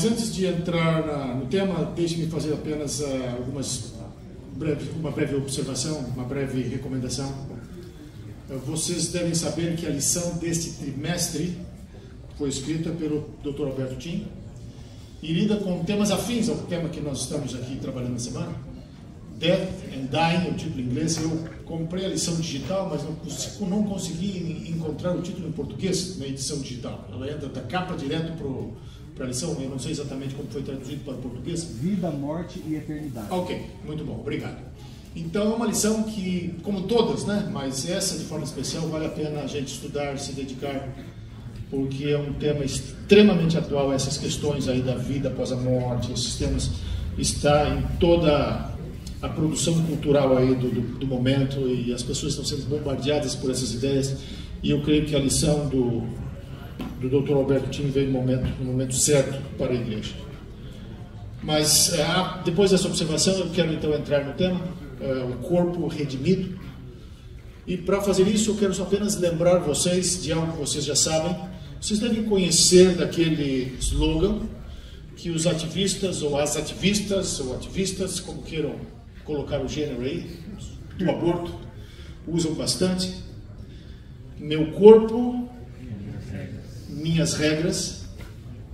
Mas antes de entrar no tema, deixe-me fazer apenas uma breve observação, uma breve recomendação. Vocês devem saber que a lição deste trimestre foi escrita pelo Dr. Alberto Tim e lida com temas afins ao tema que nós estamos aqui trabalhando na semana. Death and Dying, o título em inglês. Eu comprei a lição digital, mas não consegui encontrar o título em português na edição digital. Ela entra da capa direto para a lição, eu não sei exatamente como foi traduzido para o português. Vida, morte e eternidade. Ok, muito bom, obrigado. Então é uma lição que, como todas, né, mas essa de forma especial vale a pena a gente estudar, se dedicar, porque é um tema extremamente atual, essas questões aí da vida após a morte, esses temas está em toda a produção cultural aí do momento, e as pessoas estão sendo bombardeadas por essas ideias, e eu creio que a lição do Dr. Alberto Tim veio no momento certo para a igreja. Mas depois dessa observação eu quero então entrar no tema, o corpo redimido, e para fazer isso eu quero só apenas lembrar vocês de algo que vocês já sabem. Vocês devem conhecer daquele slogan que os ativistas ou as ativistas ou ativistas, como queiram colocar o gênero aí, do aborto, usam bastante. Meu corpo, minhas regras.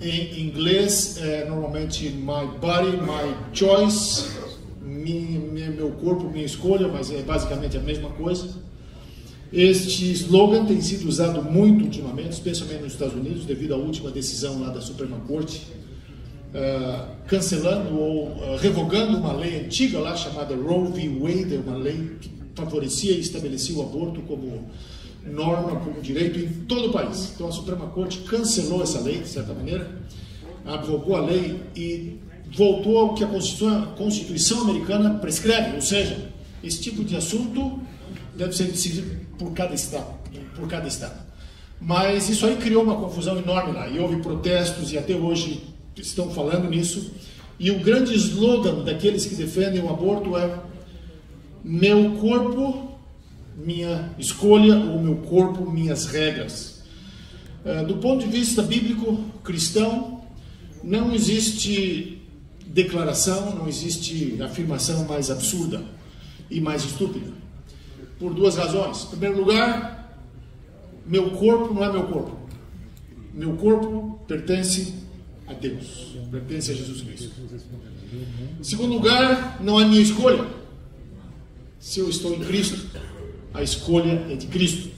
Em inglês é normalmente my body, my choice, meu corpo, minha escolha, mas é basicamente a mesma coisa. Este slogan tem sido usado muito ultimamente, especialmente nos Estados Unidos, devido à última decisão lá da Suprema Corte, cancelando ou revogando uma lei antiga lá chamada Roe v. Wade, uma lei que favorecia e estabelecia o aborto como norma, como direito em todo o país. Então a Suprema Corte cancelou essa lei, de certa maneira, abrogou a lei e voltou ao que a Constituição americana prescreve, ou seja, esse tipo de assunto deve ser decidido por cada estado. Mas isso aí criou uma confusão enorme lá, e houve protestos, e até hoje estão falando nisso, e o grande slogan daqueles que defendem o aborto é: meu corpo, minha escolha, ou meu corpo, minhas regras. Do ponto de vista bíblico cristão, não existe declaração, não existe afirmação mais absurda e mais estúpida, por duas razões. Em primeiro lugar, meu corpo não é meu corpo. Meu corpo pertence a Deus, pertence a Jesus Cristo. Em segundo lugar, não é minha escolha. Se eu estou em Cristo, a escolha é de Cristo.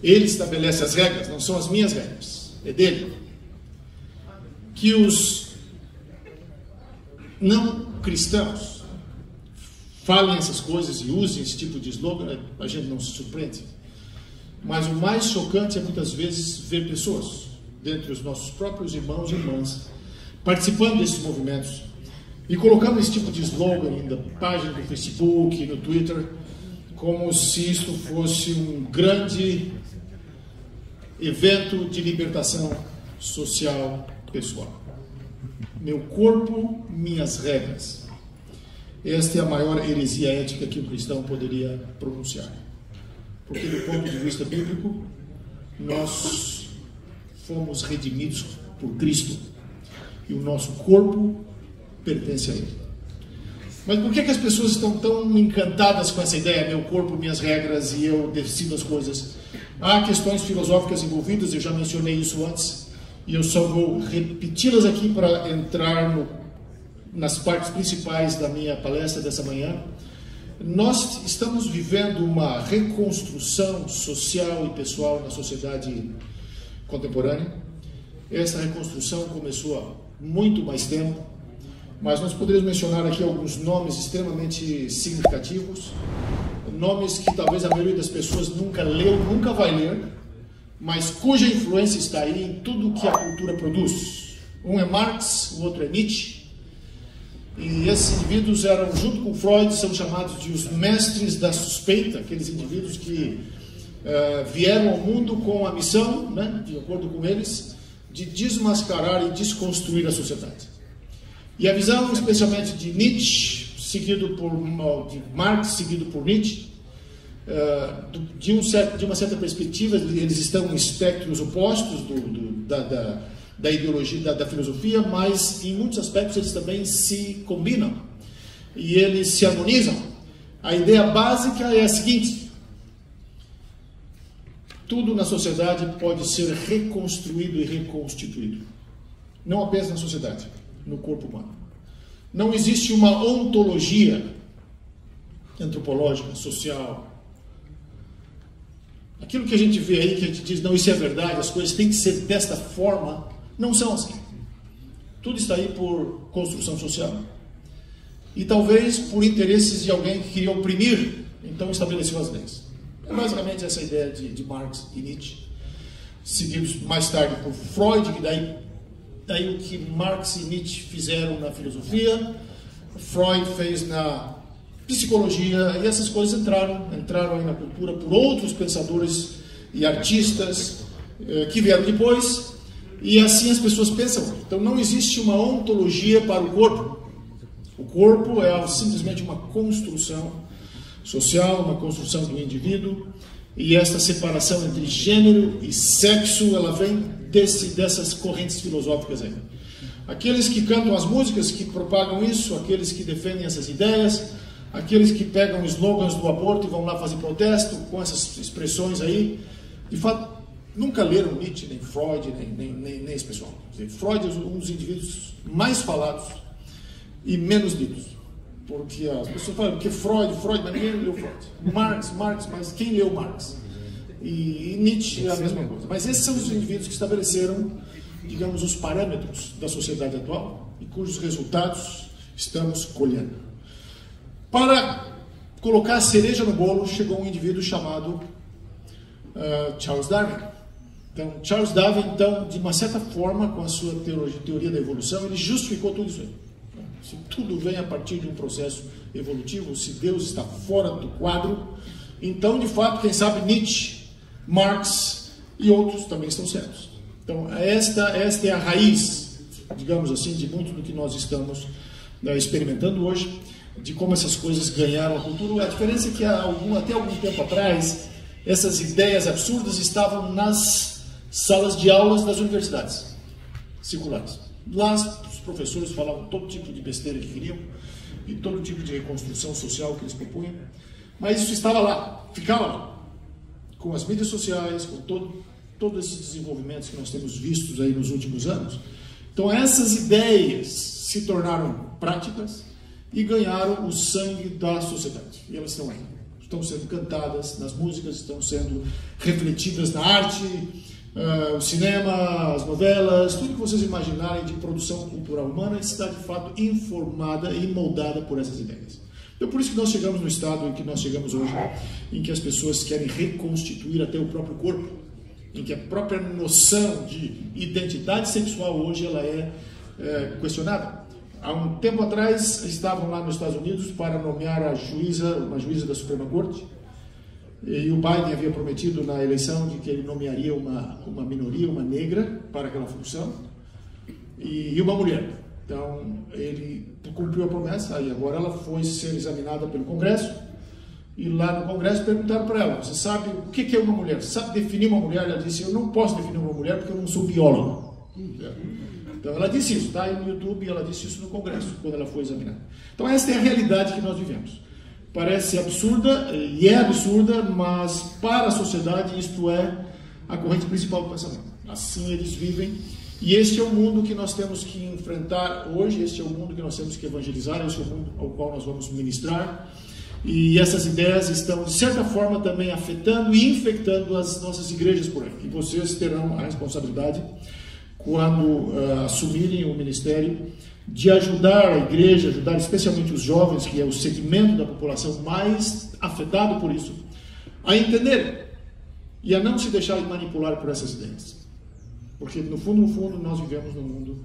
Ele estabelece as regras, não são as minhas regras, é dele. Que os não cristãos falem essas coisas e usem esse tipo de slogan, a gente não se surpreende. Mas o mais chocante é muitas vezes ver pessoas, dentre os nossos próprios irmãos e irmãs, participando desses movimentos e colocando esse tipo de slogan na página do Facebook, no Twitter, como se isto fosse um grande evento de libertação social pessoal. Meu corpo, minhas regras. Esta é a maior heresia ética que um cristão poderia pronunciar. Porque, do ponto de vista bíblico, nós fomos redimidos por Cristo e o nosso corpo pertence a Ele. Mas por que as pessoas estão tão encantadas com essa ideia, meu corpo, minhas regras e eu decido as coisas? Há questões filosóficas envolvidas, eu já mencionei isso antes, e eu só vou repeti-las aqui para entrar nas partes principais da minha palestra dessa manhã. Nós estamos vivendo uma reconstrução social e pessoal na sociedade contemporânea. Essa reconstrução começou há muito mais tempo, mas nós poderíamos mencionar aqui alguns nomes extremamente significativos, nomes que talvez a maioria das pessoas nunca leu, nunca vai ler, mas cuja influência está aí em tudo que a cultura produz. Um é Marx, o outro é Nietzsche, e esses indivíduos eram, junto com Freud, são chamados de os mestres da suspeita, aqueles indivíduos que vieram ao mundo com a missão, né, de acordo com eles, de desmascarar e desconstruir a sociedade. E a visão, especialmente de Nietzsche, de Marx, seguido por Nietzsche, de uma certa perspectiva, eles estão em espectros opostos da ideologia, da filosofia, mas em muitos aspectos eles também se combinam e eles se harmonizam. A ideia básica é a seguinte: tudo na sociedade pode ser reconstruído e reconstituído. Não apenas na sociedade, no corpo humano. Não existe uma ontologia antropológica, social. Aquilo que a gente vê aí, que a gente diz, não, isso é verdade, as coisas têm que ser desta forma, não são assim. Tudo está aí por construção social. E talvez por interesses de alguém que queria oprimir, então estabeleceu as leis. É basicamente essa ideia de Marx e Nietzsche, seguidos mais tarde por Freud, que daí o que Marx e Nietzsche fizeram na filosofia, Freud fez na psicologia, e essas coisas entraram aí na cultura por outros pensadores e artistas que vieram depois, e assim as pessoas pensam. Então não existe uma ontologia para o corpo. O corpo é simplesmente uma construção social, uma construção do indivíduo, e esta separação entre gênero e sexo, ela vem dessas correntes filosóficas aí. Aqueles que cantam as músicas, que propagam isso, aqueles que defendem essas ideias, aqueles que pegam slogans do aborto e vão lá fazer protesto com essas expressões aí, de fato, nunca leram Nietzsche, nem Freud, nem esse pessoal. Freud é um dos indivíduos mais falados e menos lidos. Porque as pessoas falam que Freud, mas ninguém leu Freud. Marx, mas quem leu Marx? E Nietzsche é a mesma coisa. Mas esses são os indivíduos que estabeleceram, digamos, os parâmetros da sociedade atual e cujos resultados estamos colhendo. Para colocar a cereja no bolo, chegou um indivíduo chamado Charles Darwin. Então, Charles Darwin, de uma certa forma, com a sua teoria da evolução, ele justificou tudo isso aí. Se tudo vem a partir de um processo evolutivo, se Deus está fora do quadro, então, de fato, quem sabe Nietzsche, Marx e outros também estão certos. Então, esta é a raiz, digamos assim, de muito do que nós estamos experimentando hoje, de como essas coisas ganharam a cultura. A diferença é que até algum tempo atrás, essas ideias absurdas estavam nas salas de aulas das universidades seculares. Lá os professores falavam todo tipo de besteira que queriam e todo tipo de reconstrução social que eles propunham, mas isso estava lá, ficava lá, com as mídias sociais, com todos esses desenvolvimentos que nós temos vistos aí nos últimos anos. Então essas ideias se tornaram práticas e ganharam o sangue da sociedade. E elas estão aí. Estão sendo cantadas nas músicas, estão sendo refletidas na arte, o cinema, as novelas, tudo que vocês imaginarem de produção cultural humana está de fato informada e moldada por essas ideias. Então por isso que nós chegamos no estado em que nós chegamos hoje, em que as pessoas querem reconstituir até o próprio corpo, em que a própria noção de identidade sexual hoje ela é questionada. Há um tempo atrás, estavam lá nos Estados Unidos para nomear uma juíza da Suprema Corte, e o Biden havia prometido na eleição de que ele nomearia uma minoria, uma negra, para aquela função, e uma mulher. Então, ele cumpriu a promessa, e agora ela foi ser examinada pelo Congresso, e lá no Congresso perguntaram para ela: você sabe o que é uma mulher? Sabe definir uma mulher? Ela disse: eu não posso definir uma mulher porque eu não sou bióloga. Então ela disse isso, está aí no YouTube, ela disse isso no Congresso, quando ela foi examinada. Então esta é a realidade que nós vivemos. Parece absurda, e é absurda, mas para a sociedade isto é a corrente principal do pensamento. Assim eles vivem, e este é o mundo que nós temos que enfrentar hoje, este é o mundo que nós temos que evangelizar, este é o mundo ao qual nós vamos ministrar, e essas ideias estão, de certa forma, também afetando e infectando as nossas igrejas por aí. E vocês terão a responsabilidade, quando assumirem o ministério, de ajudar a igreja, ajudar especialmente os jovens, que é o segmento da população mais afetado por isso, a entender e a não se deixar manipular por essas ideias. Porque, no fundo, nós vivemos num mundo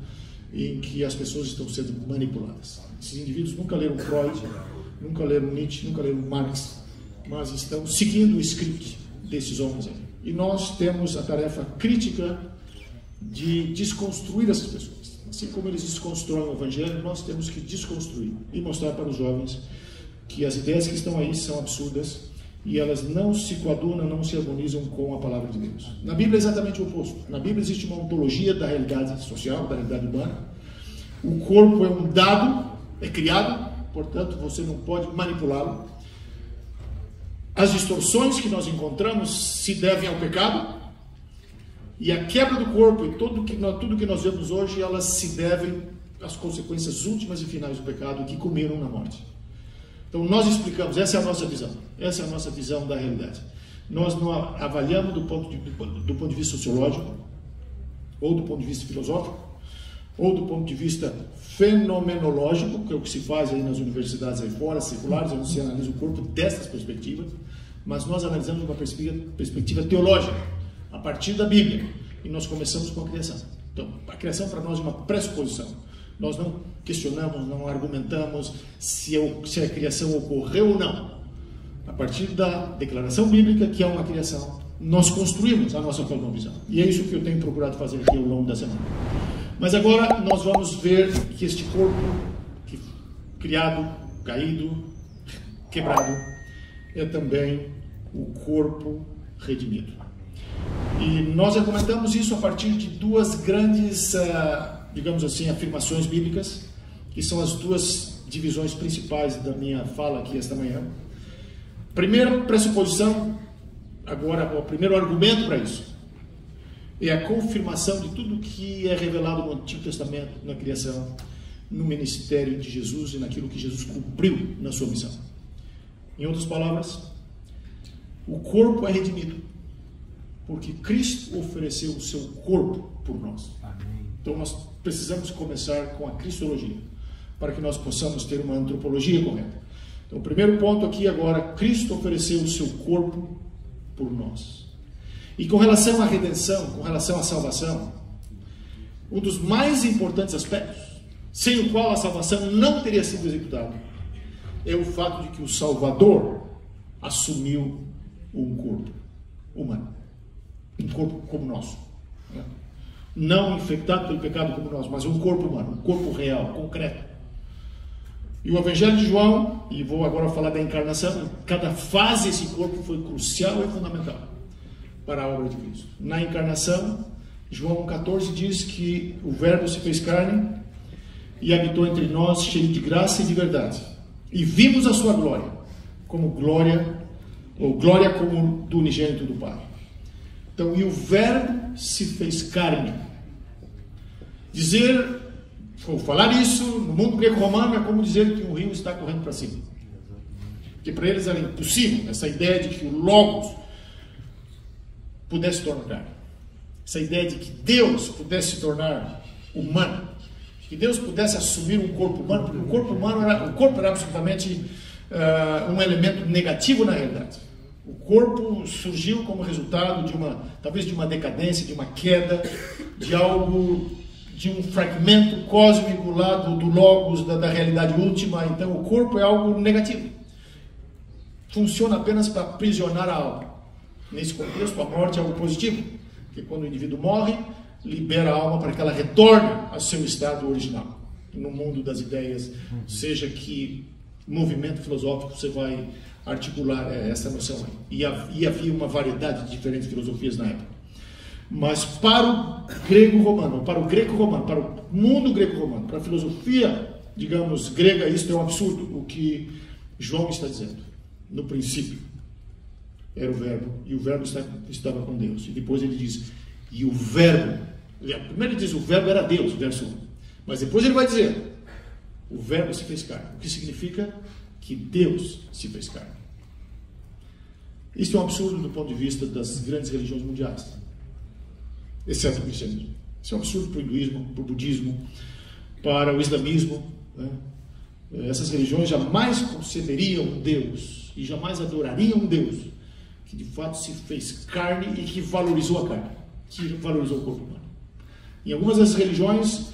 em que as pessoas estão sendo manipuladas. Esses indivíduos nunca leram Freud, nunca leram Nietzsche, nunca leram Marx, mas estão seguindo o script desses homens aí. E nós temos a tarefa crítica de desconstruir essas pessoas. Assim como eles desconstroem o Evangelho, nós temos que desconstruir e mostrar para os jovens que as ideias que estão aí são absurdas e elas não se coadunam, não se harmonizam com a palavra de Deus. Na Bíblia é exatamente o oposto. Na Bíblia existe uma ontologia da realidade social, da realidade humana. O corpo é um dado, é criado, portanto você não pode manipulá-lo. As distorções que nós encontramos se devem ao pecado, e a quebra do corpo e tudo que nós vemos hoje, elas se devem às consequências últimas e finais do pecado que culminam na morte. Então nós explicamos, essa é a nossa visão, essa é a nossa visão da realidade. Nós não avaliamos do ponto de vista sociológico, ou do ponto de vista filosófico, ou do ponto de vista fenomenológico, que é o que se faz aí nas universidades aí fora, seculares, onde se analisa o corpo dessas perspectivas, mas nós analisamos uma perspectiva teológica, a partir da Bíblia, e nós começamos com a criação. Então, a criação para nós é uma pressuposição. Nós não questionamos, não argumentamos se a criação ocorreu ou não. A partir da declaração bíblica, que é uma criação, nós construímos a nossa cosmovisão. E é isso que eu tenho procurado fazer aqui ao longo da semana. Mas agora nós vamos ver que este corpo criado, caído, quebrado, é também o corpo redimido. E nós argumentamos isso a partir de duas grandes, digamos assim, afirmações bíblicas, que são as duas divisões principais da minha fala aqui esta manhã. Primeira pressuposição, agora o primeiro argumento para isso, é a confirmação de tudo que é revelado no Antigo Testamento, na criação, no ministério de Jesus e naquilo que Jesus cumpriu na sua missão. Em outras palavras, o corpo é redimido, porque Cristo ofereceu o seu corpo por nós. Amém. Então nós precisamos começar com a cristologia, para que nós possamos ter uma antropologia correta. Então o primeiro ponto aqui agora, Cristo ofereceu o seu corpo por nós. E com relação à redenção, com relação à salvação, um dos mais importantes aspectos, sem o qual a salvação não teria sido executada, é o fato de que o Salvador assumiu um corpo humano. Um corpo como o nosso, né? Não infectado pelo pecado como nós, mas um corpo humano, um corpo real, concreto. E o Evangelho de João, e vou agora falar da encarnação, cada fase desse corpo foi crucial e fundamental para a obra de Cristo. Na encarnação, João 1,14 diz que o Verbo se fez carne e habitou entre nós, cheio de graça e de verdade. E vimos a sua glória, como glória, ou glória como do unigênito do Pai. Então, e o Verbo se fez carne. Dizer, ou falar isso no mundo greco-romano é como dizer que um rio está correndo para cima. Porque para eles era impossível essa ideia de que o Logos pudesse tornar carne. Essa ideia de que Deus pudesse se tornar humano. Que Deus pudesse assumir um corpo humano, porque o corpo era absolutamente um elemento negativo na realidade. O corpo surgiu como resultado talvez de uma decadência, de uma queda, de um fragmento cósmico lá do Logos, da realidade última. Então o corpo é algo negativo. Funciona apenas para aprisionar a alma. Nesse contexto, a morte é algo positivo, porque quando o indivíduo morre, libera a alma para que ela retorne ao seu estado original. No mundo das ideias, seja que movimento filosófico você vai articular essa noção aí. E havia uma variedade de diferentes filosofias na época. Mas para o grego-romano, para o mundo grego-romano, para a filosofia, digamos, grega, isso é um absurdo, o que João está dizendo. No princípio era o Verbo, e o Verbo estava com Deus. E depois ele diz, e o Verbo, primeiro ele diz, o Verbo era Deus, verso 1. Mas depois ele vai dizer, o Verbo se fez carne, o que significa que Deus se fez carne. Isso é um absurdo do ponto de vista das grandes religiões mundiais, exceto o cristianismo. Isso é um absurdo para o hinduísmo, para o budismo, para o islamismo, né? Essas religiões jamais conceberiam um Deus e jamais adorariam um Deus que de fato se fez carne e que valorizou a carne, que valorizou o corpo humano. Em algumas dessas religiões,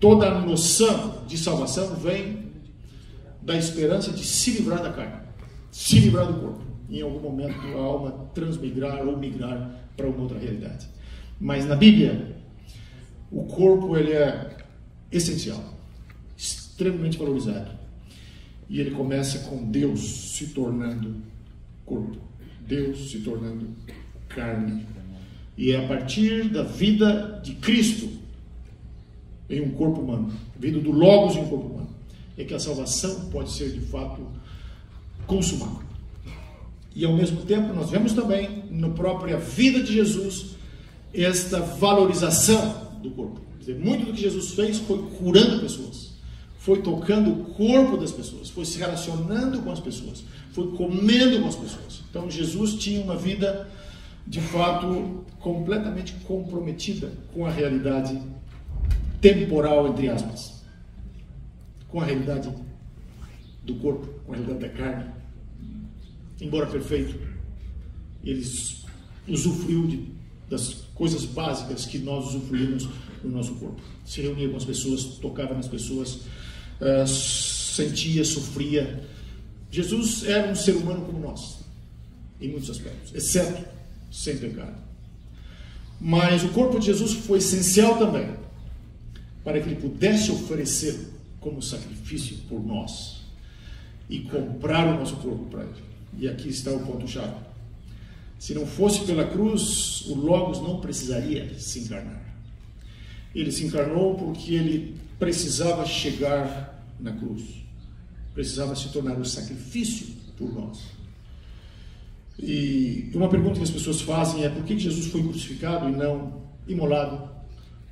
toda a noção de salvação vem da esperança de se livrar da carne, se livrar do corpo. Em algum momento a alma transmigrar ou migrar para uma outra realidade. Mas na Bíblia, o corpo ele é essencial, extremamente valorizado. E ele começa com Deus se tornando corpo, Deus se tornando carne. E é a partir da vida de Cristo em um corpo humano, vindo do Logos em um corpo humano, é que a salvação pode ser de fato consumada. E ao mesmo tempo nós vemos também na própria vida de Jesus esta valorização do corpo. Quer dizer, muito do que Jesus fez foi curando pessoas, foi tocando o corpo das pessoas, foi se relacionando com as pessoas, foi comendo com as pessoas. Então Jesus tinha uma vida de fato completamente comprometida com a realidade temporal, entre aspas, com a realidade do corpo, com a realidade da carne. Embora perfeito, ele usufruiu das coisas básicas que nós usufruímos no nosso corpo. Se reunia com as pessoas, tocava nas pessoas, sentia, sofria. Jesus era um ser humano como nós, em muitos aspectos, exceto sem pecado. Mas o corpo de Jesus foi essencial também para que ele pudesse oferecer como sacrifício por nós e comprar o nosso corpo para ele. E aqui está o ponto-chave. Se não fosse pela cruz, o Logos não precisaria se encarnar. Ele se encarnou porque ele precisava chegar na cruz, precisava se tornar o sacrifício por nós. E uma pergunta que as pessoas fazem é: por que Jesus foi crucificado e não imolado,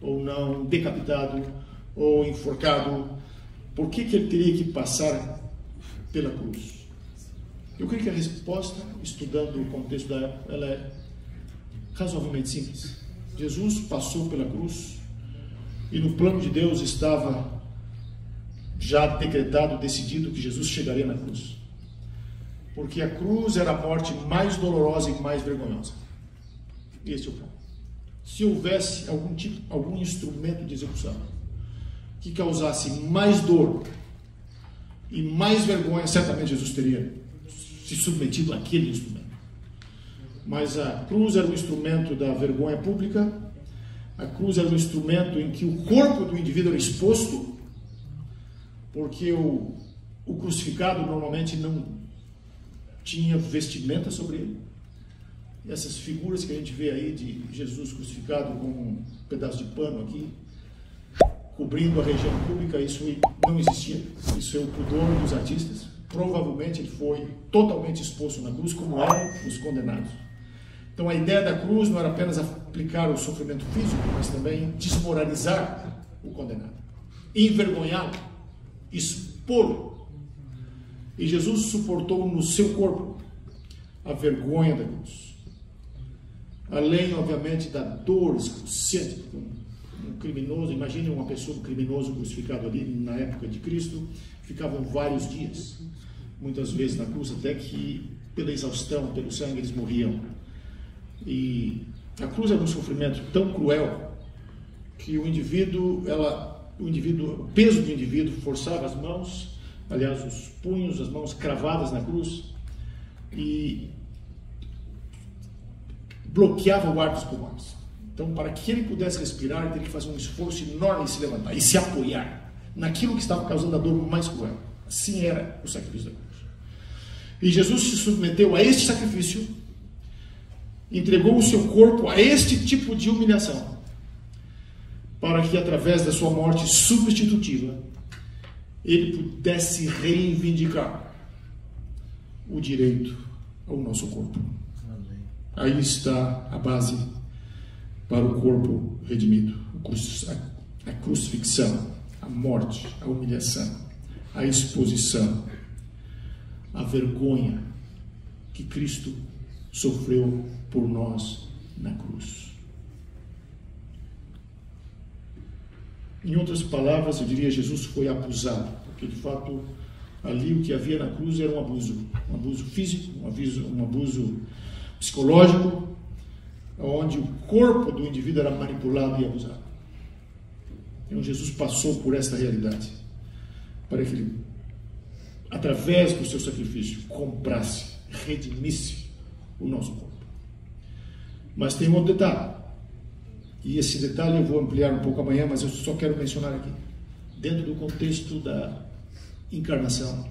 ou não decapitado, ou enforcado? Por que ele teria que passar pela cruz? Eu creio que a resposta, estudando o contexto da época, ela é razoavelmente simples. Jesus passou pela cruz e no plano de Deus estava já decretado, decidido que Jesus chegaria na cruz. Porque a cruz era a morte mais dolorosa e mais vergonhosa. Esse é o ponto. Se houvesse algum instrumento de execução que causasse mais dor e mais vergonha, certamente Jesus teria se submetido àquele instrumento. Mas a cruz era um instrumento da vergonha pública, a cruz era um instrumento em que o corpo do indivíduo era exposto, porque o crucificado normalmente não tinha vestimenta sobre ele. Essas figuras que a gente vê aí de Jesus crucificado com um pedaço de pano aqui, cobrindo a região pública, isso não existia. Isso é o pudor dos artistas. Provavelmente ele foi totalmente exposto na cruz, como eram os condenados. Então a ideia da cruz não era apenas aplicar o sofrimento físico, mas também desmoralizar o condenado, envergonhá-lo, expô-lo. E Jesus suportou no seu corpo a vergonha da cruz, além, obviamente, da dor excruciante. Um criminoso, imagine uma pessoa, um criminoso crucificado ali na época de Cristo, ficavam vários dias, muitas vezes na cruz, até que pela exaustão, pelo sangue, eles morriam. E a cruz era um sofrimento tão cruel que o peso do indivíduo forçava as mãos, aliás, os punhos, as mãos cravadas na cruz, e bloqueava o ar dos pulmões. Então, para que ele pudesse respirar, ele teria que fazer um esforço enorme em se levantar e se apoiar naquilo que estava causando a dor mais cruel. Assim era o sacrifício da cruz. E Jesus se submeteu a este sacrifício, entregou o seu corpo a este tipo de humilhação, para que através da sua morte substitutiva, ele pudesse reivindicar o direito ao nosso corpo. Aí está a base para o corpo redimido: a crucifixão, a morte, a humilhação, a exposição, a vergonha que Cristo sofreu por nós na cruz. Em outras palavras, eu diria, Jesus foi abusado, porque de fato ali o que havia na cruz era um abuso físico, um abuso psicológico, onde o corpo do indivíduo era manipulado e abusado. Então Jesus passou por esta realidade para que ele, através do seu sacrifício, comprasse, redimisse o nosso corpo. Mas tem um outro detalhe, e esse detalhe eu vou ampliar um pouco amanhã, mas eu só quero mencionar aqui. Dentro do contexto da encarnação,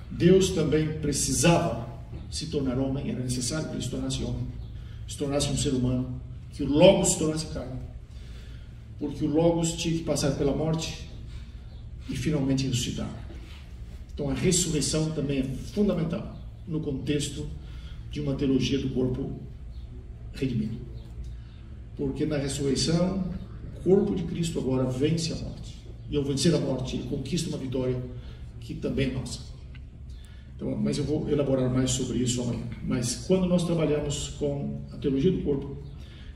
Deus também precisava se tornar homem, era necessário que ele se tornasse homem, se tornasse um ser humano, que o Logos se tornasse carne, porque o Logos tinha que passar pela morte e finalmente ressuscitar. Então a ressurreição também é fundamental no contexto de uma teologia do corpo redimido, porque na ressurreição o corpo de Cristo agora vence a morte, e ao vencer a morte ele conquista uma vitória que também é nossa. Então, mas eu vou elaborar mais sobre isso amanhã. Mas quando nós trabalhamos com a teologia do corpo,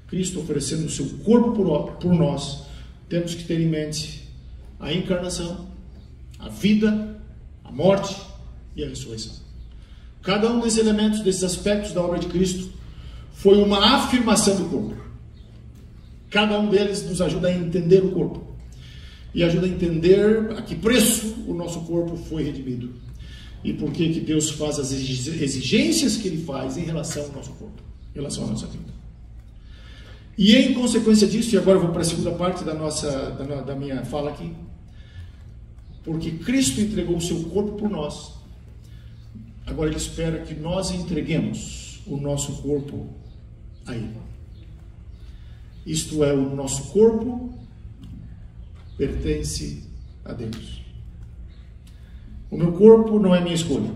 Cristo oferecendo o seu corpo por nós, temos que ter em mente a encarnação, a vida, a morte e a ressurreição. Cada um desses elementos, desses aspectos da obra de Cristo, foi uma afirmação do corpo. Cada um deles nos ajuda a entender o corpo e ajuda a entender a que preço o nosso corpo foi redimido e por que Deus faz as exigências que Ele faz em relação ao nosso corpo, em relação à nossa vida. E em consequência disso, e agora eu vou para a segunda parte da minha fala aqui, porque Cristo entregou o seu corpo por nós, agora Ele espera que nós entreguemos o nosso corpo a Ele. Isto é, o nosso corpo pertence a Deus. O meu corpo não é minha escolha.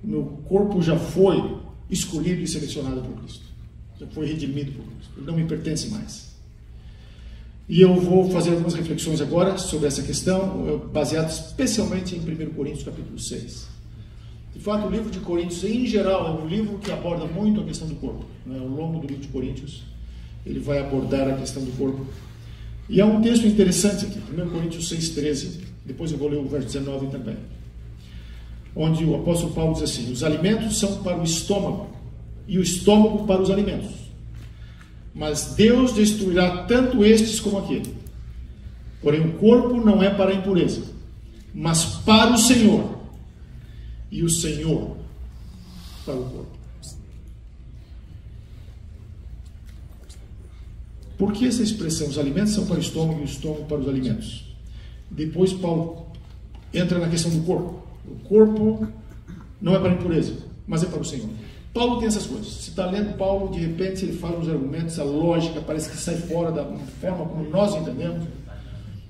O meu corpo já foi escolhido e selecionado por Cristo. Já foi redimido por Cristo. Ele não me pertence mais. E eu vou fazer algumas reflexões agora sobre essa questão, baseado especialmente em 1 Coríntios capítulo 6. De fato, o livro de Coríntios, em geral, é um livro que aborda muito a questão do corpo. Ao longo do livro de Coríntios, ele vai abordar a questão do corpo. E há um texto interessante aqui, 1 Coríntios 6,13. Depois eu vou ler o verso 19 também. Onde o apóstolo Paulo diz assim: os alimentos são para o estômago, e o estômago para os alimentos. Mas Deus destruirá tanto estes como aquele. Porém, o corpo não é para a impureza, mas para o Senhor, e o Senhor para o corpo. Por que essa expressão? Os alimentos são para o estômago e o estômago para os alimentos. Depois Paulo entra na questão do corpo. O corpo não é para a impureza, mas é para o Senhor. Paulo tem essas coisas. Se está lendo Paulo, de repente ele fala uns argumentos, a lógica parece que sai fora da forma como nós entendemos.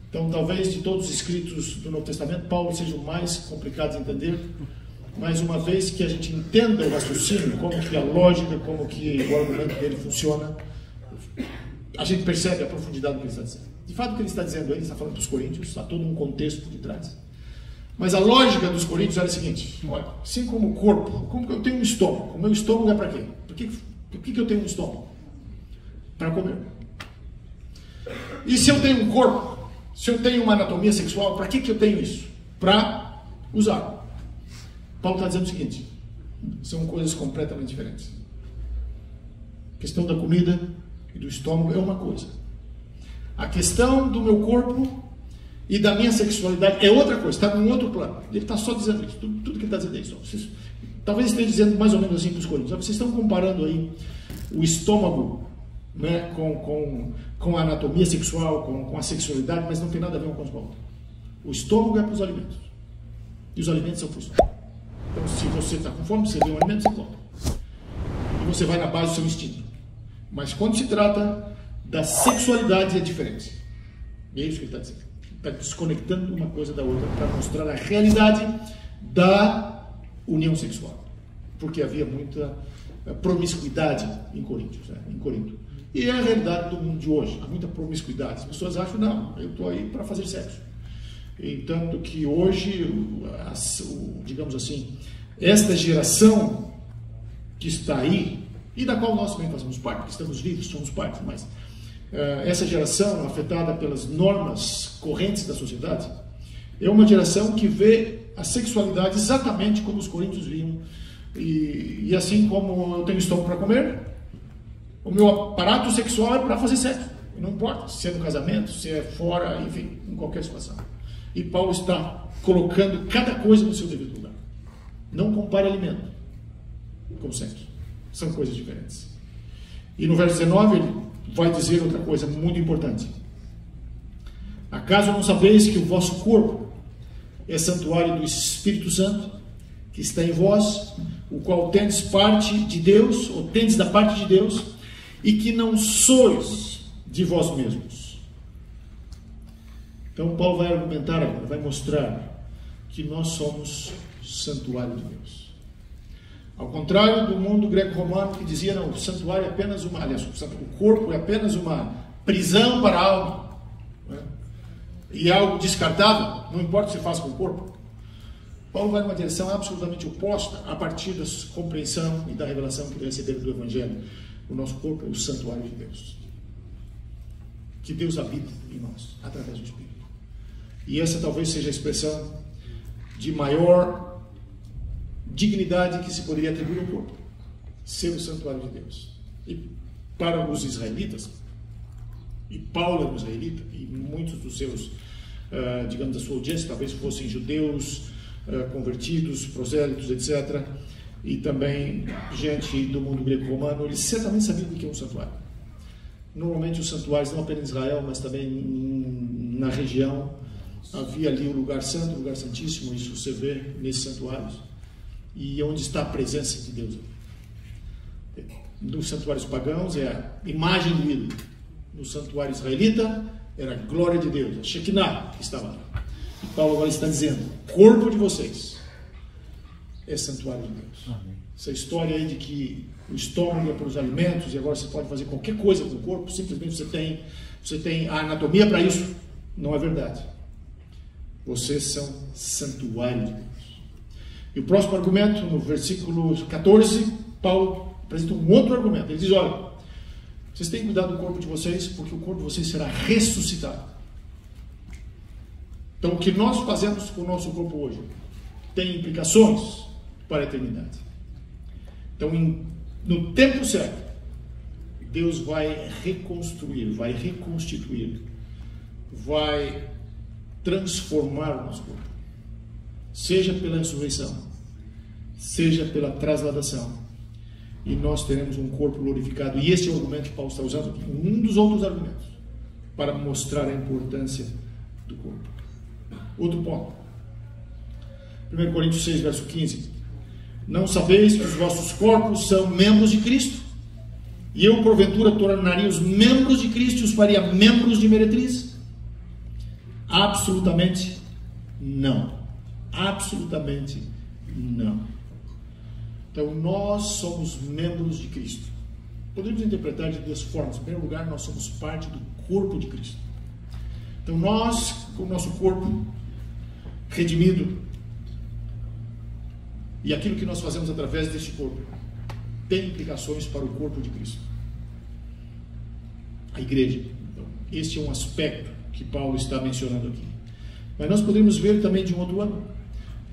Então talvez de todos os escritos do Novo Testamento, Paulo seja o mais complicado de entender. Mas uma vez que a gente entenda o raciocínio, como que a lógica, como que o argumento dele funciona, a gente percebe a profundidade do que ele está dizendo. De fato, o que ele está dizendo aí, ele está falando dos coríntios, está todo um contexto por detrás. Mas a lógica dos coríntios era a seguinte: olha, assim como o corpo, como que eu tenho um estômago? O meu estômago é para quê? Por que eu tenho um estômago? Para comer. E se eu tenho um corpo, se eu tenho uma anatomia sexual, para que eu tenho isso? Para usar. Paulo está dizendo o seguinte: são coisas completamente diferentes. A questão da comida e do estômago é uma coisa. A questão do meu corpo e da minha sexualidade é outra coisa, está num outro plano. Ele está só dizendo isso, tudo que ele está dizendo é isso. Talvez esteja dizendo mais ou menos assim para os coríntios: vocês estão comparando aí o estômago, né, com a anatomia sexual, com a sexualidade, mas não tem nada a ver uma coisa com a outra. O estômago é para os alimentos, e os alimentos são para o estômago. Então, se você está com fome, você vê um alimento, você come. E você vai na base do seu instinto. Mas quando se trata da sexualidade, é diferente. E é isso que ele está dizendo. Está desconectando uma coisa da outra para mostrar a realidade da união sexual. Porque havia muita promiscuidade em Corinto. E é a realidade do mundo de hoje. Há muita promiscuidade. As pessoas acham: não, eu estou aí para fazer sexo. E tanto que hoje, digamos assim, esta geração que está aí, e da qual nós também fazemos parte, que estamos vivos, somos parte, mas essa geração afetada pelas normas correntes da sociedade, é uma geração que vê a sexualidade exatamente como os coríntios viam. E assim como eu tenho estômago para comer, o meu aparato sexual é para fazer sexo. Não importa se é no casamento, se é fora, enfim, em qualquer situação. E Paulo está colocando cada coisa no seu devido lugar. Não compare alimento com sexo. São coisas diferentes. E no verso 19 ele vai dizer outra coisa muito importante: acaso não sabeis que o vosso corpo é santuário do Espírito Santo, que está em vós, o qual tendes parte de Deus, ou tendes da parte de Deus, e que não sois de vós mesmos. Então Paulo vai argumentar agora, vai mostrar que nós somos santuário de Deus. Ao contrário do mundo greco-romano que dizia, não, o santuário é apenas uma, aliás, o corpo é apenas uma prisão para a alma, né? E é algo descartável, não importa o que você faça com o corpo. Paulo vai numa direção absolutamente oposta a partir da compreensão e da revelação que receberam do Evangelho. O nosso corpo é o santuário de Deus, que Deus habita em nós, através do Espírito. E essa talvez seja a expressão de maior dignidade que se poderia atribuir ao corpo, ser o santuário de Deus. E para os israelitas, e Paulo era um israelita, e muitos dos seus, digamos, da sua audiência, talvez fossem judeus, convertidos, prosélitos, etc., e também gente do mundo greco-romano, eles certamente sabiam o que é um santuário. Normalmente os santuários, não apenas em Israel, mas também na região, havia ali o lugar santo, o lugar santíssimo, isso você vê nesses santuários, e onde está a presença de Deus. Nos santuários pagãos é a imagem do ídolo. No santuário israelita era a glória de Deus, a Shekinah que estava lá. E Paulo agora está dizendo, o corpo de vocês é santuário de Deus. Amém. Essa história aí de que o estômago é para os alimentos e agora você pode fazer qualquer coisa com o corpo, simplesmente você tem a anatomia para isso, não é verdade. Vocês são santuário de Deus. E o próximo argumento, no versículo 14, Paulo apresenta um outro argumento. Ele diz, olha, vocês têm que cuidar do corpo de vocês, porque o corpo de vocês será ressuscitado. Então, o que nós fazemos com o nosso corpo hoje tem implicações para a eternidade. Então, no tempo certo, Deus vai reconstruir, vai reconstituir, vai transformar o nosso corpo. Seja pela ressurreição, seja pela trasladação, e nós teremos um corpo glorificado. E este é o argumento que Paulo está usando aqui, um dos outros argumentos, para mostrar a importância do corpo. Outro ponto, 1 Coríntios 6, verso 15. Não sabeis que os vossos corpos são membros de Cristo? E eu, porventura, tornaria os membros de Cristo e os faria membros de meretriz? Absolutamente não. Absolutamente não. Então, nós somos membros de Cristo. Podemos interpretar de duas formas. Em primeiro lugar, nós somos parte do corpo de Cristo. Então, nós, com o nosso corpo redimido, e aquilo que nós fazemos através deste corpo, tem implicações para o corpo de Cristo, a igreja. Então, este é um aspecto que Paulo está mencionando aqui. Mas nós podemos ver também de um outro ângulo.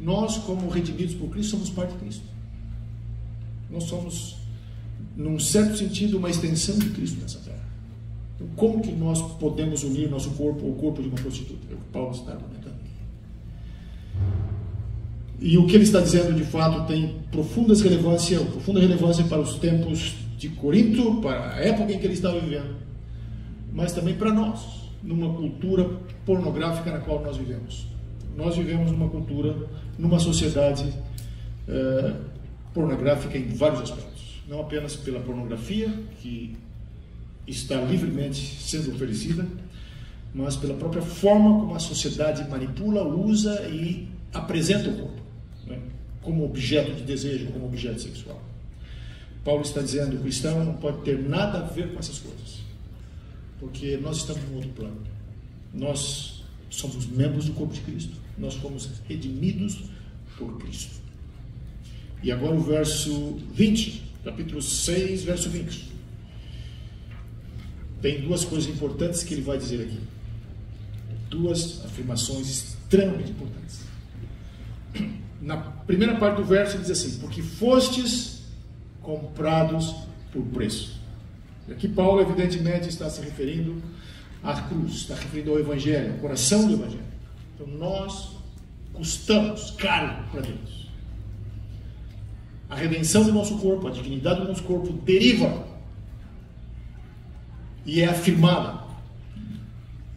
Nós, como redimidos por Cristo, somos parte de Cristo. Nós somos, num certo sentido, uma extensão de Cristo nessa terra. Então, como que nós podemos unir nosso corpo ao corpo de uma prostituta? É o que Paulo está argumentando aqui. E o que ele está dizendo, de fato, tem profunda relevância para os tempos de Corinto, para a época em que ele estava vivendo, mas também para nós, numa cultura pornográfica na qual nós vivemos. Nós vivemos numa cultura, numa sociedade pornográfica em vários aspectos. Não apenas pela pornografia, que está livremente sendo oferecida, mas pela própria forma como a sociedade manipula, usa e apresenta o corpo, né, como objeto de desejo, como objeto sexual. Paulo está dizendo que o cristão não pode ter nada a ver com essas coisas, porque nós estamos em outro plano. Nós somos membros do corpo de Cristo, nós fomos redimidos por Cristo. E agora o verso 20, capítulo 6, verso 20. Tem duas coisas importantes que ele vai dizer aqui. Duas afirmações extremamente importantes. Na primeira parte do verso ele diz assim: porque fostes comprados por preço. E aqui Paulo evidentemente está se referindo à cruz, está referindo ao Evangelho, ao coração do Evangelho. Então nós custamos caro para Deus. A redenção do nosso corpo, a dignidade do nosso corpo deriva e é afirmada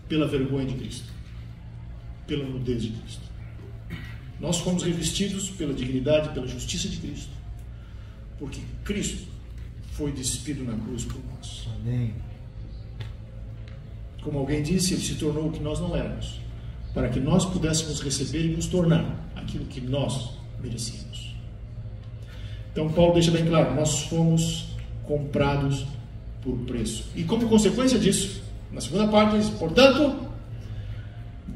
pela vergonha de Cristo, pela nudez de Cristo. Nós fomos revestidos pela dignidade, pela justiça de Cristo, porque Cristo foi despido na cruz por nós. Amém. Como alguém disse, ele se tornou o que nós não éramos, para que nós pudéssemos receber e nos tornar aquilo que nós merecíamos. Então Paulo deixa bem claro, nós fomos comprados por preço. E como consequência disso, na segunda parte diz, portanto,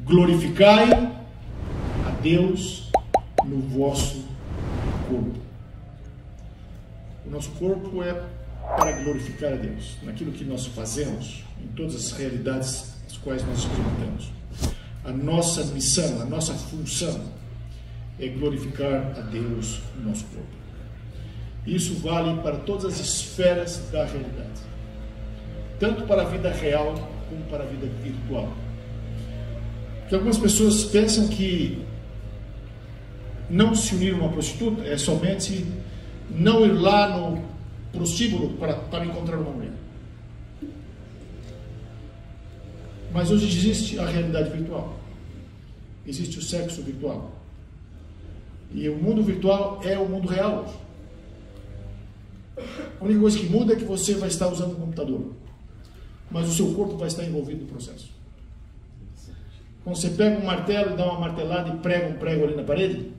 glorificai a Deus no vosso corpo. O nosso corpo é para glorificar a Deus, naquilo que nós fazemos, em todas as realidades as quais nós experimentamos. A nossa missão, a nossa função é glorificar a Deus no nosso corpo. Isso vale para todas as esferas da realidade, tanto para a vida real como para a vida virtual. Porque algumas pessoas pensam que não se unir a uma prostituta é somente não ir lá no prostíbulo para encontrar uma mulher. Mas hoje existe a realidade virtual, existe o sexo virtual, e o mundo virtual é o mundo real hoje. A única coisa que muda é que você vai estar usando o computador, mas o seu corpo vai estar envolvido no processo. Quando você pega um martelo, dá uma martelada e prega um prego ali na parede,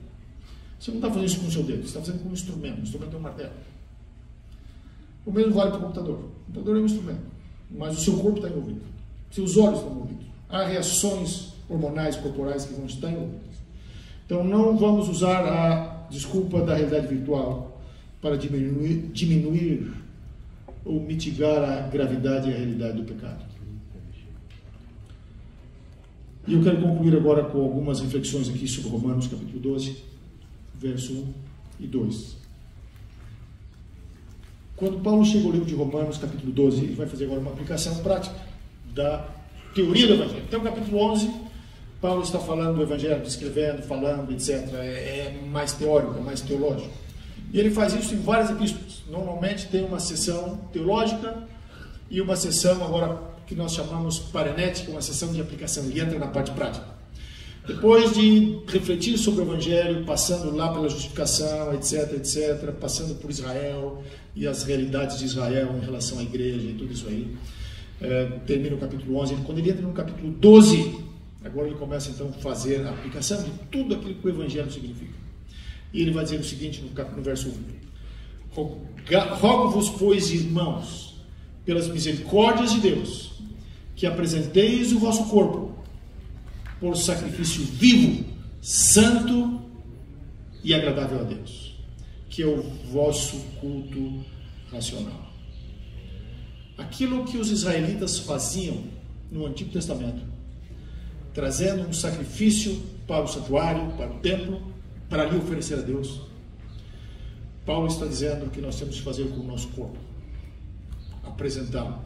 você não está fazendo isso com o seu dedo, você está fazendo com um instrumento. O instrumento é um martelo. O mesmo vale para o computador. O computador é um instrumento, mas o seu corpo está envolvido. Seus olhos estão envolvidos. Há reações hormonais, corporais que vão estar envolvidas. Então não vamos usar a desculpa da realidade virtual para diminuir ou mitigar a gravidade e a realidade do pecado. E eu quero concluir agora com algumas reflexões aqui sobre Romanos capítulo 12, verso 1 e 2. Quando Paulo chega ao livro de Romanos capítulo 12, ele vai fazer agora uma aplicação prática da teoria do Evangelho. Então, capítulo 11, Paulo está falando do Evangelho, descrevendo, falando, etc. É mais teórico, é mais teológico. E ele faz isso em várias epístolas. Normalmente tem uma sessão teológica e uma sessão agora que nós chamamos parenética, uma sessão de aplicação. Ele entra na parte prática. Depois de refletir sobre o Evangelho, passando lá pela justificação, etc, etc, passando por Israel e as realidades de Israel em relação à igreja e tudo isso aí, termina o capítulo 11. Quando ele entra no capítulo 12, agora ele começa então a fazer a aplicação de tudo aquilo que o Evangelho significa. E ele vai dizer o seguinte no verso 1: Rogo-vos, pois, irmãos, pelas misericórdias de Deus, que apresenteis o vosso corpo por sacrifício vivo, santo e agradável a Deus, que é o vosso culto racional. Aquilo que os israelitas faziam no Antigo Testamento, trazendo um sacrifício para o santuário, para o templo, para ali oferecer a Deus, Paulo está dizendo que nós temos que fazer com o nosso corpo, apresentá-lo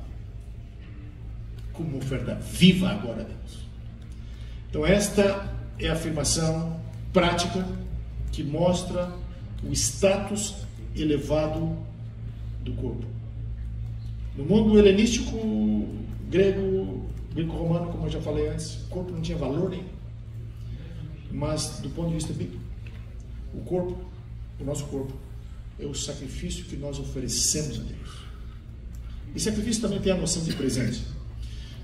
como oferta viva agora a Deus. Então esta é a afirmação prática que mostra o status elevado do corpo. No mundo helenístico, greco-romano, como eu já falei antes, o corpo não tinha valor nenhum. Mas do ponto de vista bíblico, o corpo, o nosso corpo, é o sacrifício que nós oferecemos a Deus. E sacrifício também tem a noção de presente.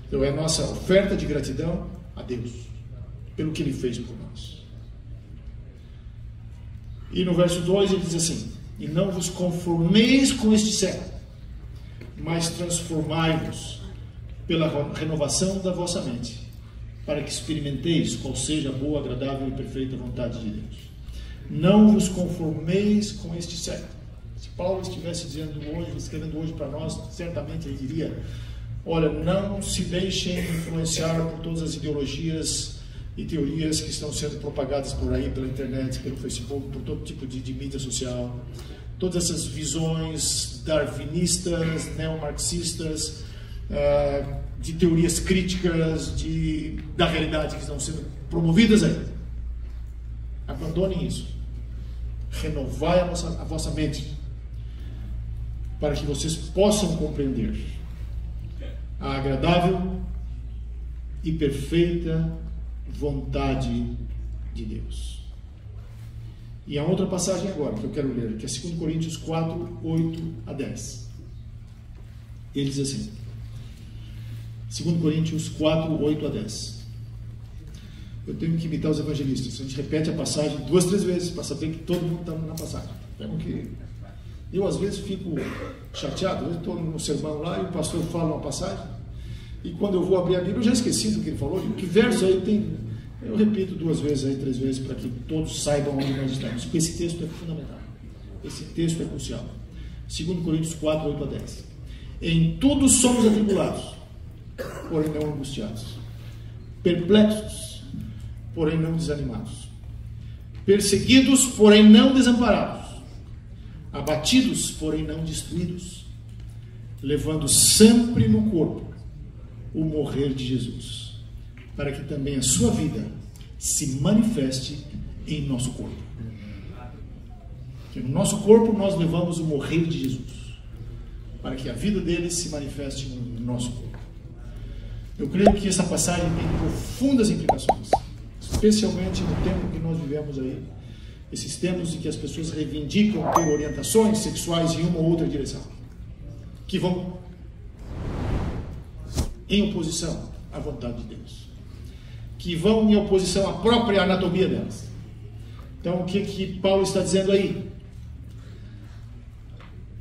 Então é a nossa oferta de gratidão a Deus pelo que Ele fez por nós. E no verso 2 ele diz assim: e não vos conformeis com este século, mas transformai-vos pela renovação da vossa mente, para que experimenteis qual seja a boa, agradável e perfeita vontade de Deus. Não vos conformeis com este século. Se Paulo estivesse dizendo hoje, escrevendo hoje para nós, certamente ele diria: olha, não se deixem influenciar por todas as ideologias e teorias que estão sendo propagadas por aí, pela internet, pelo Facebook, por todo tipo de mídia social. Todas essas visões darwinistas, neomarxistas, de teorias críticas da realidade que estão sendo promovidas aí. Abandonem isso. Renovai a vossa mente, para que vocês possam compreender a agradável e perfeita vontade de Deus. E há outra passagem agora que eu quero ler, que é 2 Coríntios 4, 8 a 10. Ele diz assim, 2 Coríntios 4, 8 a 10. Eu tenho que imitar os evangelistas. A gente repete a passagem 2, 3 vezes para saber que todo mundo está na passagem. Eu às vezes fico chateado. Eu estou no sermão lá e o pastor fala uma passagem e quando eu vou abrir a Bíblia eu já esqueci do que ele falou. Que verso aí tem? Eu repito 2 vezes aí, 3 vezes para que todos saibam onde nós estamos. Porque esse texto é fundamental. Esse texto é crucial. 2 Coríntios 4, 8 a 10. Em tudo somos atribulados, porém não angustiados, perplexos, porém não desanimados, perseguidos, porém não desamparados, abatidos, porém não destruídos, levando sempre no corpo o morrer de Jesus, para que também a sua vida se manifeste em nosso corpo. Que no nosso corpo nós levamos o morrer de Jesus, para que a vida dele se manifeste no nosso corpo. Eu creio que essa passagem tem profundas implicações, especialmente no tempo que nós vivemos aí, esses tempos em que as pessoas reivindicam ter orientações sexuais em uma ou outra direção, que vão em oposição à vontade de Deus, que vão em oposição à própria anatomia delas. Então, o que Paulo está dizendo aí?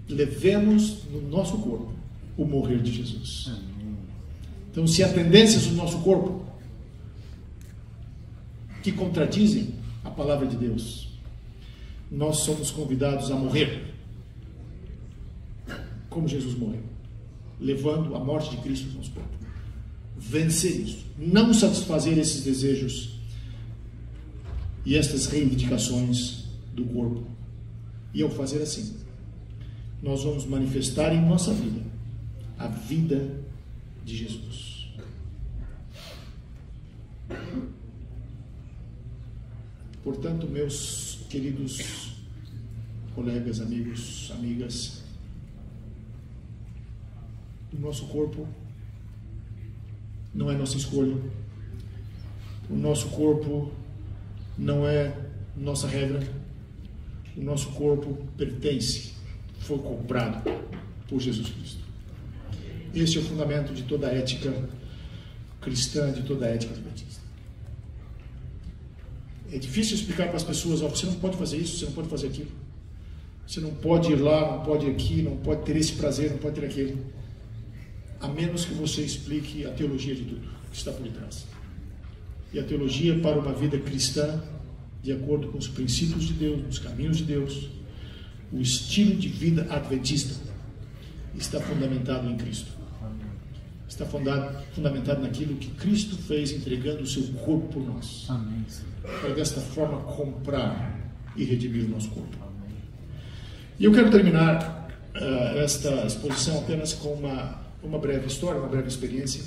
Levemos no nosso corpo o morrer de Jesus. Então, se há tendências no nosso corpo que contradizem a palavra de Deus, nós somos convidados a morrer como Jesus morreu, levando a morte de Cristo no nosso corpo. Vencer isso, não satisfazer esses desejos e estas reivindicações do corpo. E ao fazer assim, nós vamos manifestar em nossa vida a vida de Jesus. Portanto, meus queridos colegas, amigos, amigas, o nosso corpo não é nossa escolha, o nosso corpo não é nossa regra, o nosso corpo pertence, foi comprado por Jesus Cristo. Este é o fundamento de toda a ética cristã, de toda a ética adventista. É difícil explicar para as pessoas, você não pode fazer isso, você não pode fazer aquilo, você não pode ir lá, não pode ir aqui, não pode ter esse prazer, não pode ter aquele, a menos que você explique a teologia de tudo que está por detrás. E a teologia para uma vida cristã, de acordo com os princípios de Deus, os caminhos de Deus, o estilo de vida adventista está fundamentado em Cristo. Está fundamentado naquilo que Cristo fez, entregando o seu corpo por nós. Amém. Para desta forma comprar e redimir o nosso corpo. E eu quero terminar esta exposição apenas com uma breve história, uma breve experiência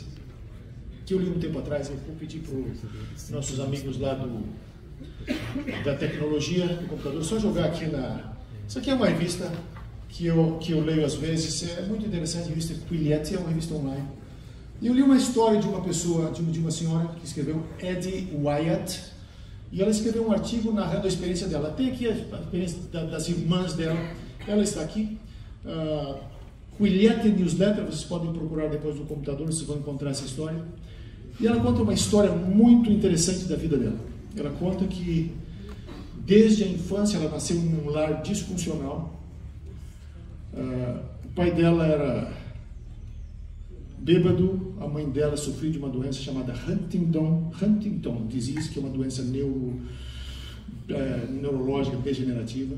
que eu li um tempo atrás. Eu vou pedir para os nossos amigos lá da tecnologia do computador só jogar aqui isso aqui é uma revista que eu leio às vezes, é muito interessante, a revista Quillette, é uma revista online. E eu li uma história de uma pessoa, de uma senhora que escreveu, Eddie Wyatt, e ela escreveu um artigo narrando a experiência dela. Tem aqui a experiência das irmãs dela, ela está aqui. Quillette Newsletter, vocês podem procurar depois no computador, vocês vão encontrar essa história. E ela conta uma história muito interessante da vida dela. Ela conta que desde a infância ela nasceu em um lar disfuncional. O pai dela era bêbado, a mãe dela sofria de uma doença chamada Huntington disease, que é uma doença neurológica degenerativa.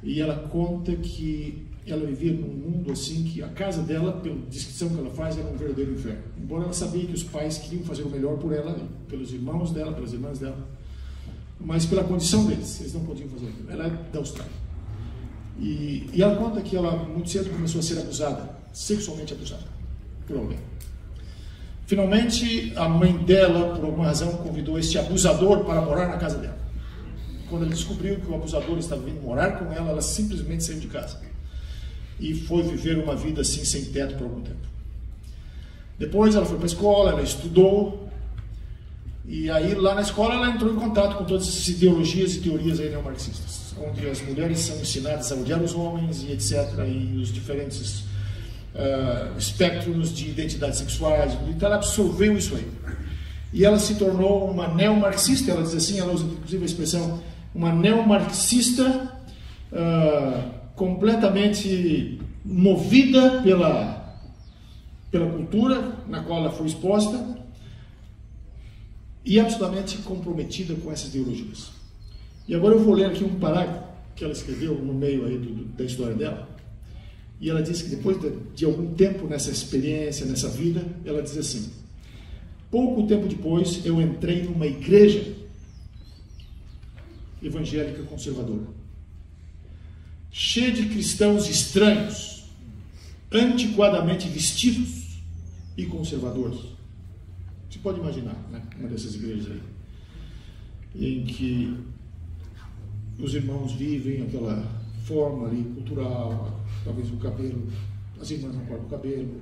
E ela conta que ela vivia num mundo assim, que a casa dela, pela descrição que ela faz, era um verdadeiro inferno. Embora ela sabia que os pais queriam fazer o melhor por ela, pelos irmãos dela, pelas irmãs dela, mas pela condição deles, eles não podiam fazer aquilo. Ela é da Austrália. E ela conta que ela muito cedo começou a ser abusada, sexualmente abusada, por alguém. Finalmente, a mãe dela, por alguma razão, convidou este abusador para morar na casa dela. Quando ela descobriu que o abusador estava vindo morar com ela simplesmente saiu de casa e foi viver uma vida assim, sem teto, por algum tempo. Depois ela foi para a escola, ela estudou, E aí, lá na escola, ela entrou em contato com todas essas ideologias e teorias aí neomarxistas, onde as mulheres são ensinadas a odiar os homens e etc., e os diferentes espectros de identidades sexuais. Então, ela absorveu isso aí. E ela se tornou uma neomarxista, ela diz assim, ela usa inclusive a expressão, uma neomarxista completamente movida pela cultura na qual ela foi exposta, e absolutamente comprometida com essas ideologias. E agora eu vou ler aqui um parágrafo que ela escreveu no meio aí da história dela, e ela diz que depois de algum tempo nessa experiência, nessa vida, ela diz assim: pouco tempo depois eu entrei numa igreja evangélica conservadora, cheia de cristãos estranhos, antiquadamente vestidos e conservadores. Você pode imaginar, né? Uma dessas igrejas aí, em que os irmãos vivem aquela forma ali cultural, talvez o cabelo, as irmãs não cortam o cabelo,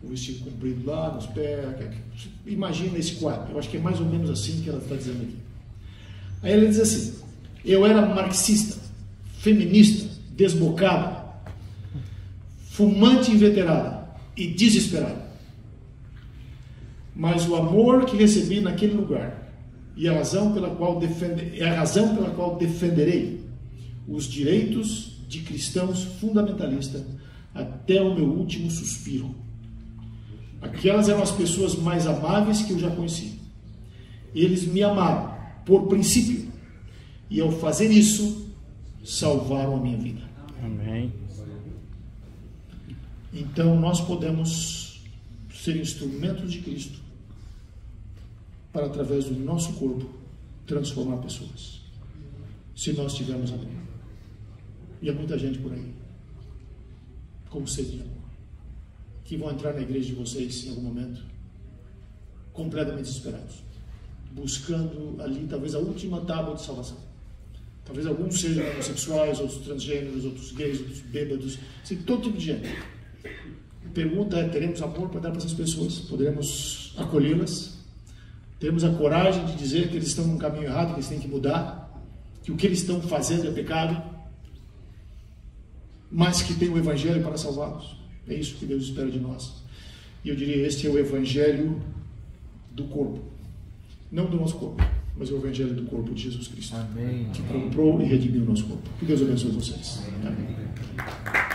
o vestido comprido lá nos pés. Imagina esse quadro. Eu acho que é mais ou menos assim que ela está dizendo aqui. Aí ela diz assim: eu era marxista, feminista, desbocada, fumante inveterada e desesperada. Mas o amor que recebi naquele lugar e a razão pela qual defenderei os direitos de cristãos fundamentalistas até o meu último suspiro. Aquelas eram as pessoas mais amáveis que eu já conheci. Eles me amaram por princípio, e ao fazer isso salvaram a minha vida. Amém. Então nós podemos ser instrumentos de Cristo para, através do nosso corpo, transformar pessoas, se nós tivermos amor. E há muita gente por aí com sede de amor, que vão entrar na igreja de vocês em algum momento completamente desesperados, buscando ali talvez a última tábua de salvação. Talvez alguns sejam homossexuais, outros transgêneros, outros gays, outros bêbados, assim, todo tipo de gente. A pergunta é: teremos amor para dar para essas pessoas? Poderemos acolhê-las? Teremos a coragem de dizer que eles estão num caminho errado, que eles têm que mudar, que o que eles estão fazendo é pecado, mas que tem o Evangelho para salvá-los? É isso que Deus espera de nós. E eu diria, este é o Evangelho do corpo. Não do nosso corpo, mas é o Evangelho do corpo de Jesus Cristo. Amém. Que comprou e redimiu o nosso corpo. Que Deus abençoe vocês. Amém.